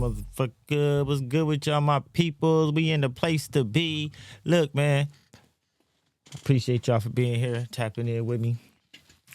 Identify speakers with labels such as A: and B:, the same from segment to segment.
A: motherfucker. What's good with y'all, my peoples? We in the place to be. Look, man, appreciate y'all for being here, tapping in with me.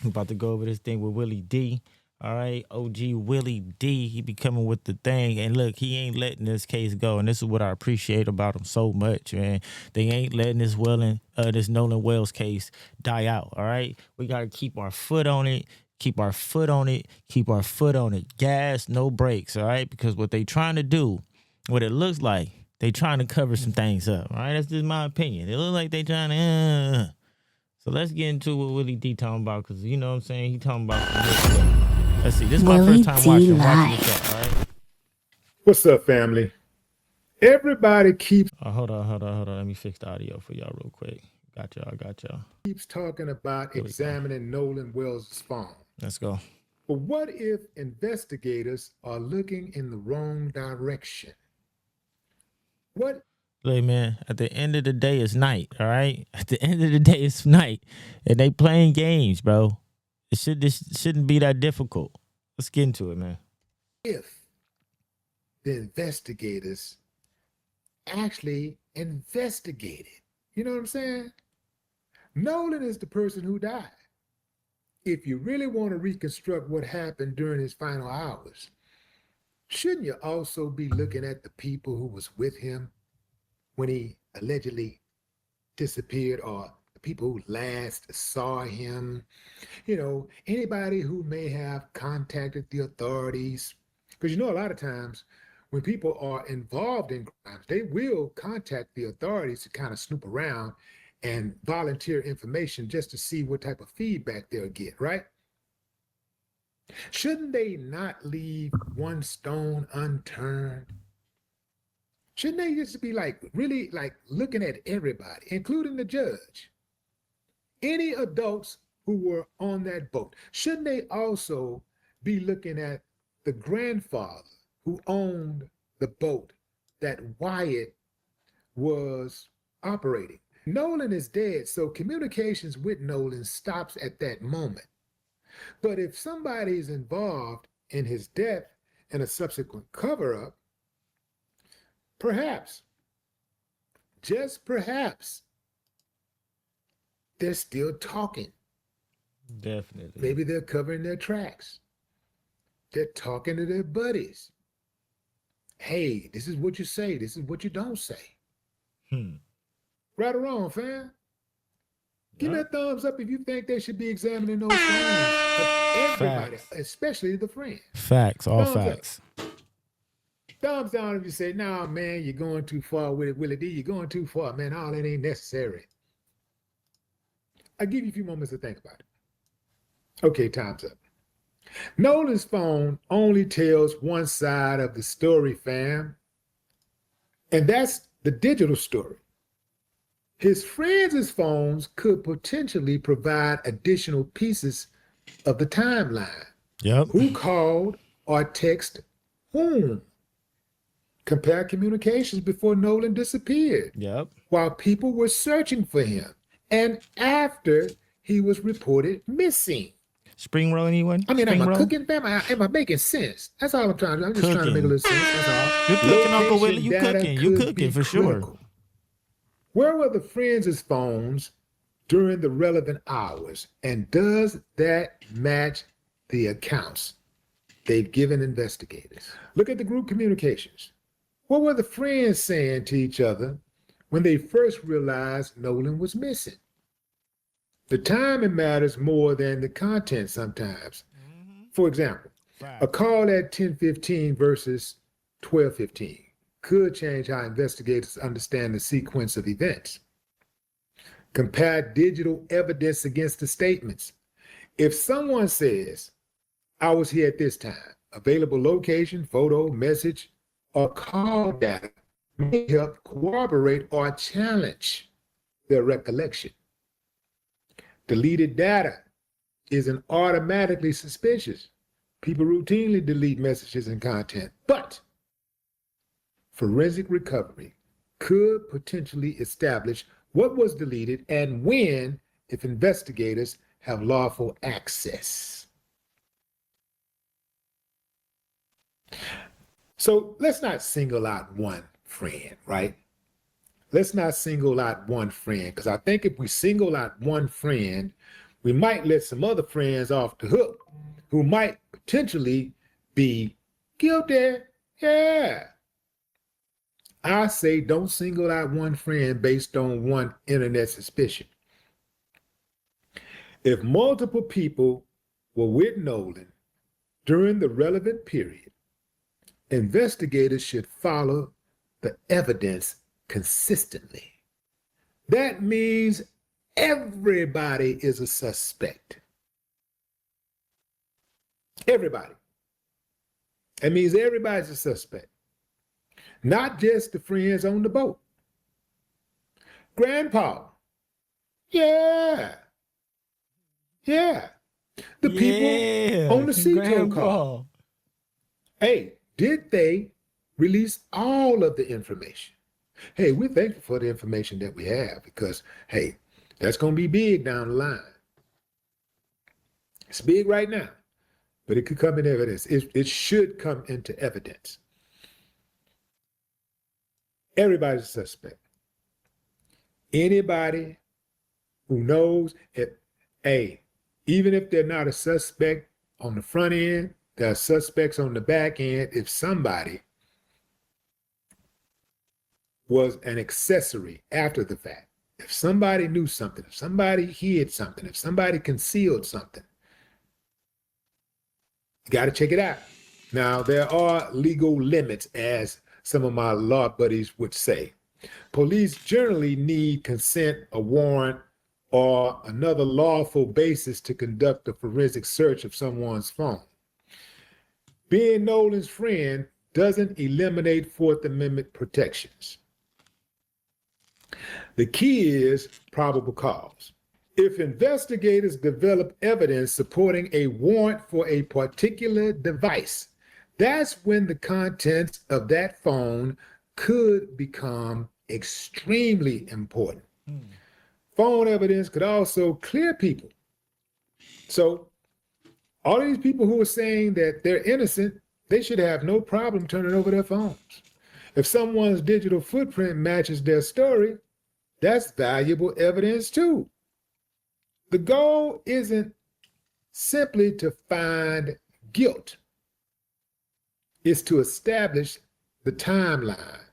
A: We're about to go over this thing with Willie D. All right, OG Willie D. He be coming with the thing, and look, he ain't letting this case go, and this is what I appreciate about him so much, man. They ain't letting this Nolan Wells case die out. All right, we gotta keep our foot on it. Keep our foot on it. Keep our foot on it. Gas, no brakes. All right, because what they trying to do, what it looks like, they trying to cover some things up. All right, that's just my opinion. It looks like they trying to. So let's get into what Willie D talking about, because you know what I'm saying? He talking about some good stuff. Let's see. This is my first time watching this, all right?
B: What's up, family? Everybody keeps...
A: Hold on. Let me fix the audio for y'all real quick. Got y'all.
B: Keeps talking about examining Nolan Wells' phone.
A: Let's go.
B: But what if investigators are looking in the wrong direction? What...
A: Look, man, at the end of the day, it's night, all right? At the end of the day, it's night. And they playing games, bro. This shouldn't be that difficult. Let's get into it, man.
B: If the investigators actually investigated, you know what I'm saying? Nolan is the person who died. If you really want to reconstruct what happened during his final hours, shouldn't you also be looking at the people who was with him when he allegedly disappeared, or the people who last saw him? You know, anybody who may have contacted the authorities. Because you know, a lot of times when people are involved in crimes, they will contact the authorities to kind of snoop around and volunteer information just to see what type of feedback they'll get, right? Shouldn't they not leave one stone unturned? Shouldn't they just be really looking at everybody, including the judge? Any adults who were on that boat, shouldn't they also be looking at the grandfather who owned the boat that Wyatt was operating? Nolan is dead, so communications with Nolan stops at that moment. But if somebody is involved in his death and a subsequent cover-up, perhaps, just perhaps, they're still talking.
A: Definitely.
B: Maybe they're covering their tracks. They're talking to their buddies. Hey, this is what you say. This is what you don't say. Right or wrong, fam? Give me a thumbs up if you think they should be examining those phones of everybody, especially the friends.
A: Facts, all facts.
B: Thumbs down if you say, nah, man, you're going too far with it, Willie D. You're going too far, man. All that ain't necessary. I'll give you a few moments to think about it. Okay, time's up. Nolan's phone only tells one side of the story, fam. And that's the digital story. His friends' phones could potentially provide additional pieces of the timeline.
A: Yep.
B: Who called or texted whom? Compare communications before Nolan disappeared.
A: Yep.
B: While people were searching for him and after he was reported missing.
A: Spring roll, anyone?
B: I mean,
A: Spring
B: am I
A: roll?
B: cooking, fam? Am I making sense? That's all I'm trying to do. I'm just trying to make a little sense. That's all.
A: You're cooking, Uncle Willie. You
B: Location
A: cooking.
B: data
A: You
B: could
A: cooking
B: be
A: for
B: critical.
A: sure.
B: Where were the friends' phones during the relevant hours? And does that match the accounts they've given investigators? Look at the group communications. What were the friends saying to each other when they first realized Nolan was missing? The timing matters more than the content sometimes. For example, a call at 10:15 versus 12:15 could change how investigators understand the sequence of events. Compare digital evidence against the statements. If someone says, I was here at this time, available location, photo, message, or call data may help corroborate or challenge their recollection. Deleted data isn't automatically suspicious. People routinely delete messages and content, but forensic recovery could potentially establish what was deleted and when, if investigators have lawful access. So let's not single out one friend, right? Let's not single out one friend, because I think if we single out one friend, we might let some other friends off the hook who might potentially be guilty. Yeah. I say don't single out one friend based on one internet suspicion. If multiple people were with Nolan during the relevant period, investigators should follow the evidence consistently. That means everybody is a suspect. Everybody. That means everybody's a suspect. Not just the friends on the boat. Grandpa. Yeah. Yeah. The people on the Seato call. Hey, did they release all of the information? Hey, we're thankful for the information that we have because, hey, that's going to be big down the line. It's big right now, but it could come in evidence. It should come into evidence. Everybody's a suspect. Anybody who knows, even if they're not a suspect on the front end, there are suspects on the back end. If somebody was an accessory after the fact, if somebody knew something, if somebody hid something, if somebody concealed something, you got to check it out. Now, there are legal limits, as some of my law buddies would say. Police generally need consent, a warrant, or another lawful basis to conduct a forensic search of someone's phone. Being Nolan's friend doesn't eliminate Fourth Amendment protections. The key is probable cause. If investigators develop evidence supporting a warrant for a particular device, that's when the contents of that phone could become extremely important. Phone evidence could also clear people. So all these people who are saying that they're innocent, they should have no problem turning over their phones. If someone's digital footprint matches their story, that's valuable evidence too. The goal isn't simply to find guilt. It's to establish the timeline.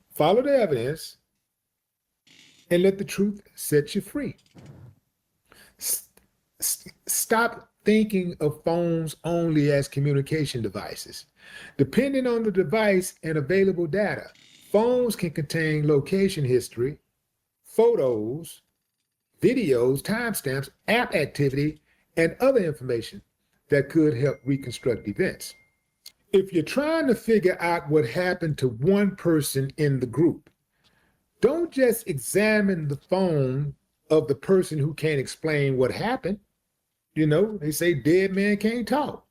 B: Follow the evidence and let the truth set you free. Stop thinking of phones only as communication devices. Depending on the device and available data, phones can contain location history, photos, videos, timestamps, app activity, and other information that could help reconstruct events. If you're trying to figure out what happened to one person in the group, don't just examine the phone of the person who can't explain what happened. You know, they say dead man can't talk.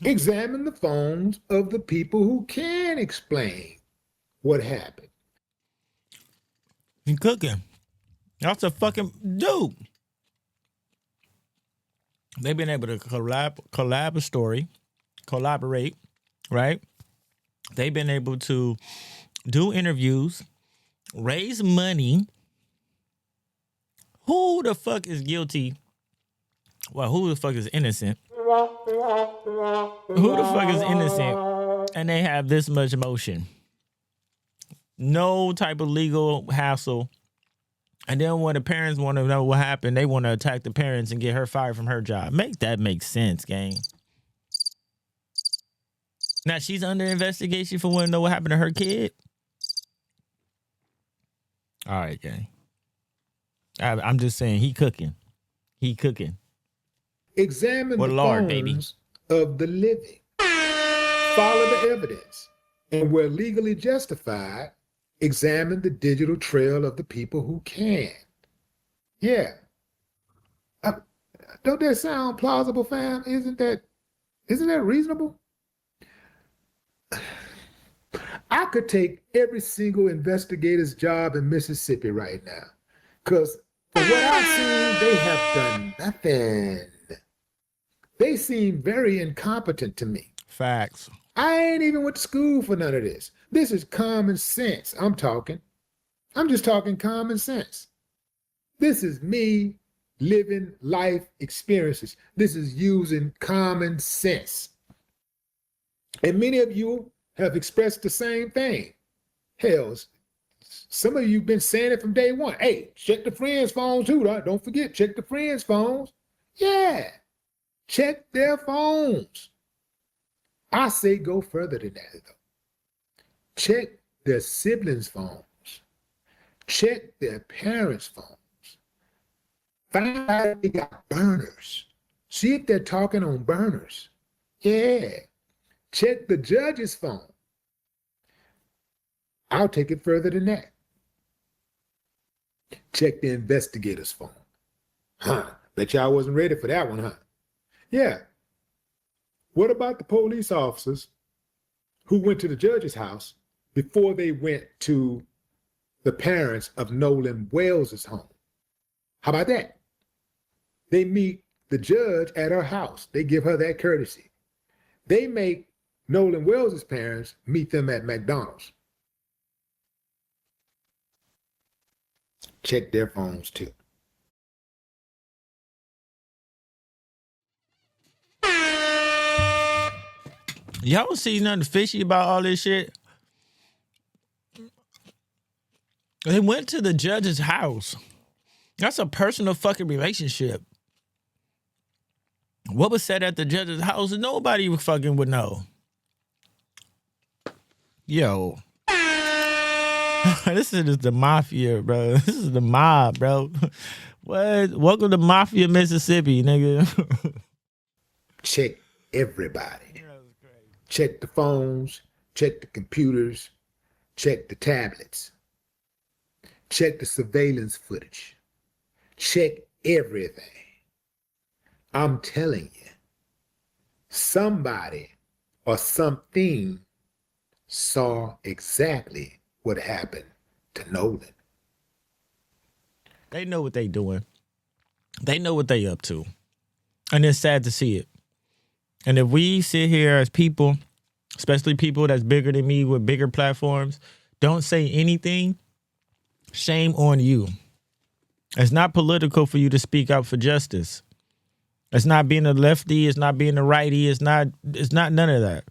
B: Examine the phones of the people who can explain what happened.
A: You cooking. That's a fucking dude. They've been able to collab a story, collaborate, right? They've been able to do interviews, raise money. Who the fuck is guilty? Well, who the fuck is innocent? Who the fuck is innocent? And they have this much motion. No type of legal hassle. And then when the parents want to know what happened, they want to attack the parents and get her fired from her job. Make that make sense, gang. Now she's under investigation for wanting to know what happened to her kid. All right, gang. I'm just saying he cooking. He cooking.
B: Examine
A: well,
B: the
A: Lord,
B: phones
A: baby.
B: of the living. Follow the evidence. And where legally justified, examine the digital trail of the people who can. Yeah. Don't that sound plausible, fam? Isn't that reasonable? I could take every single investigator's job in Mississippi right now. Because for what I've seen, they have done nothing. They seem very incompetent to me.
A: Facts.
B: I ain't even went to school for none of this. This is common sense. I'm just talking common sense. This is me living life experiences. This is using common sense. And many of you have expressed the same thing. Hell, some of you been saying it from day one. Hey, check the friends' phones too. Don't forget, check the friends' phones. Yeah, check their phones. I say go further than that, though. Check their siblings' phones. Check their parents' phones. Find out if they got burners. See if they're talking on burners. Yeah. Check the judge's phone. I'll take it further than that. Check the investigator's phone. Bet y'all wasn't ready for that one, huh? Yeah. What about the police officers who went to the judge's house before they went to the parents of Nolan Wells's home? How about that? They meet the judge at her house. They give her that courtesy. They make Nolan Wells's parents meet them at McDonald's. Check their phones too.
A: Y'all don't see nothing fishy about all this shit? They went to the judge's house. That's a personal fucking relationship. What was said at the judge's house, nobody fucking would know. Yo. This is the mafia, bro. This is the mob, bro. What? Welcome to Mafia, Mississippi, nigga.
B: Check everybody. Check the phones, check the computers, check the tablets, check the surveillance footage, check everything. I'm telling you, somebody or something saw exactly what happened to Nolan.
A: They know what they doing. They know what they up to. And it's sad to see it. And if we sit here as people, especially people that's bigger than me with bigger platforms, don't say anything, shame on you. It's not political for you to speak out for justice. It's not being a lefty. It's not being a righty. It's not none of that.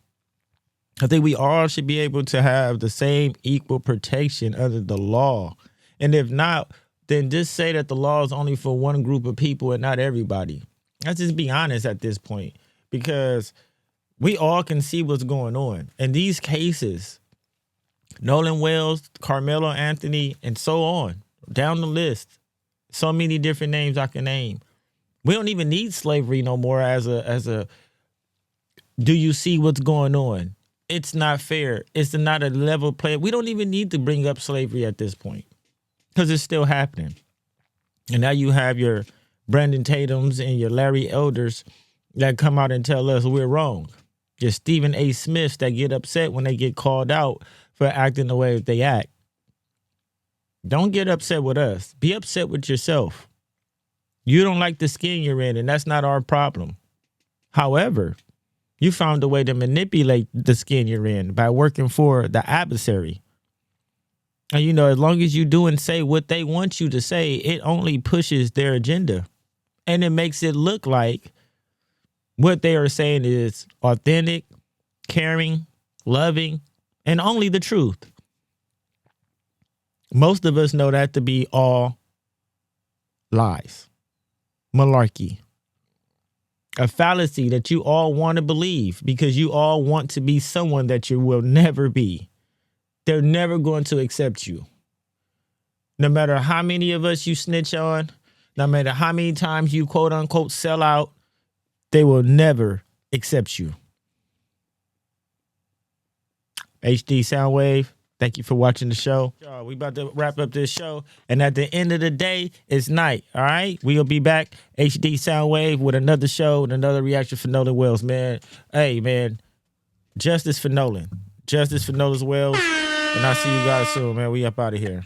A: I think we all should be able to have the same equal protection under the law. And if not, then just say that the law is only for one group of people and not everybody. Let's just be honest at this point, because we all can see what's going on. In these cases, Nolan Wells, Carmelo Anthony, and so on, down the list, so many different names I can name. We don't even need slavery no more as a do you see what's going on? It's not fair. It's not a level play. We don't even need to bring up slavery at this point because it's still happening. And now you have your Brandon Tatums and your Larry Elders that come out and tell us we're wrong. Your Stephen A. Smiths that get upset when they get called out for acting the way that they act. Don't get upset with us. Be upset with yourself. You don't like the skin you're in, and that's not our problem. However, you found a way to manipulate the skin you're in by working for the adversary. And, you know, as long as you do and say what they want you to say, it only pushes their agenda. And it makes it look like what they are saying is authentic, caring, loving, and only the truth. Most of us know that to be all lies, malarkey, a fallacy that you all want to believe because you all want to be someone that you will never be. They're never going to accept you. No matter how many of us you snitch on, no matter how many times you quote unquote sell out, they will never accept you. HD Soundwave, thank you for watching the show. We about to wrap up this show. And at the end of the day, it's night. All right. We'll be back. HD Soundwave with another show and another reaction for Nolan Wells, man. Hey, man. Justice for Nolan. Justice for Nolan Wells. And I'll see you guys soon, man. We up out of here.